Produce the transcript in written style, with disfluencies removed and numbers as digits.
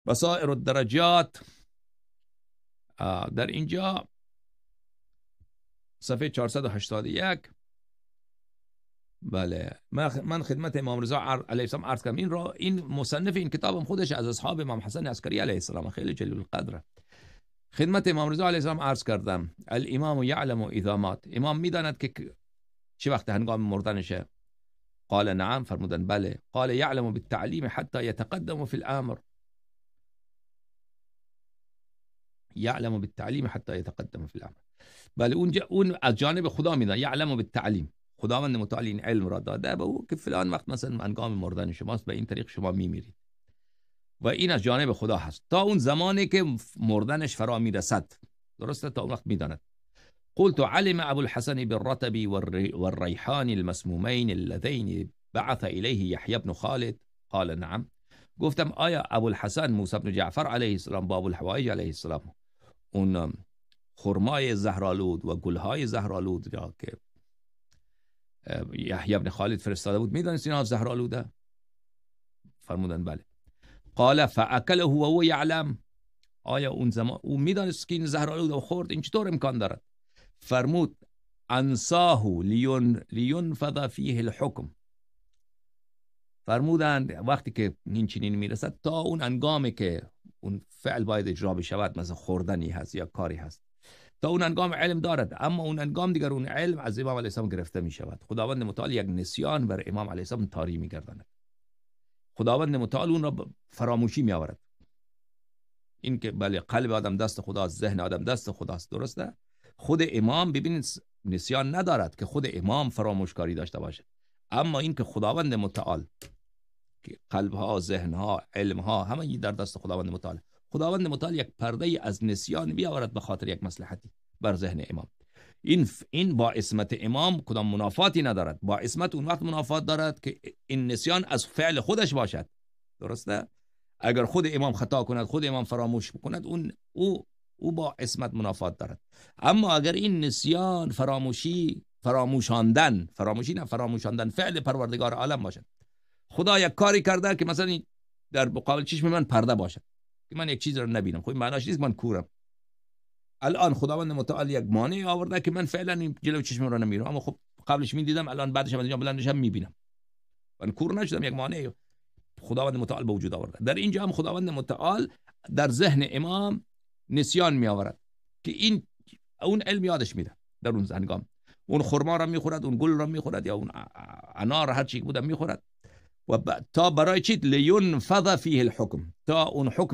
بصائر الدرجات در اینجا صفحه 481. بله، من خدمت امام رضا علیه السلام عرض کردم. این مصنف این کتابم خودش از اصحاب امام حسن عسکری علیه السلام، خیلی جلیل القدره. خدمت امام رضا علیه السلام عرض کردم الامام یعلم اذا مات، امام میداند که چه وقت هنگام مردنشه. قال نعم، فرمودن بله. قال یعلم بالتعلیم حتی یتقدم فی الامر، یعلم بالتعلیم حتی یتقدم فی الامر. بله، اون از جانب خدا میدان. یعلم بالتعلیم، خداوند متعال این علم را داده به او که فلان وقت مثلا هنگام مردن شماست، به این طریق شما میمیرید و این از جانب خدا هست تا اون زمانی که مردنش فرا میرسد. درسته؟ تا اون وقت میداند. قلت علم ابو الحسن بالرطب والريحان المسمومين اللذين بعث الیه یحیی بن خالد؟ قال نعم. گفتم آیا ابو الحسن موسی بن جعفر علیه السلام با ابو الحوایج علیه السلام اون خرمای زهرآلود و گلهای زهرآلود را که یحیی بن خالد فرستاده بود میدانست اینا زهرآلوده؟ فرمودن بله. قال فاکله و هو یعلم، آیا اون زمان او میدانست که این زهرآلوده و خورد؟ این چطور امکان دارد؟ فرمود انساه لینفذ فیه الحکم. فرمودند وقتی که این چنین میرسد تا اون انگامی که اون فعل باید اجرا بشود، مثلا خوردنی هست یا کاری هست، تا اون انگام علم دارد، اما اون انگام دیگر اون علم از امام علیه السلام گرفته می شود. خداوند متعال یک نسیان بر امام علیه السلام طاری می گرداند. خداوند متعال اون را فراموشی می آورد. این که بله قلب آدم دست خداست، ذهن آدم دست خداست، درسته؟ خود امام ببینید نسیان ندارد که خود امام فراموشکاری داشته باشه، اما این که خداوند متعال که قلبها، ذهنها، علمها همه در دست خداوند متعال. خداوند متعال یک پرده از نسیان بیاورد به خاطر یک مصلحتی بر ذهن امام. این با عصمت امام کدام منافاتی ندارد. با عصمت اون وقت منافات دارد که این نسیان از فعل خودش باشد، درسته؟ اگر خود امام خطا کند، خود امام فراموش بکند، او با عصمت منافات دارد. اما اگر این نسیان فراموشاندن فعل پروردگار عالم باشد، خدا یک کاری کرده که مثلا در مقابل چشم من پرده باشد که من یک چیز رو نبینم، خب معناش نیست من کورم. الان خداوند متعال یک مانع آورده که من فعلا جلو چشم رو نمیبینم، اما خب قبلش میدیدم، الان بعدش من اینجا بلندشم میبینم، من کور نشدم. یک مانع خداوند متعال به وجود آورده. در اینجا هم خداوند متعال در ذهن امام نسیان می آورد که اون علم یادش میده. در اون هنگام اون خرما را میخورد، اون گل را میخورد، یا اون انار هر چی بوده میخورد، و تا برای چی؟ لینفذ فیه الحکم، تا اون حکم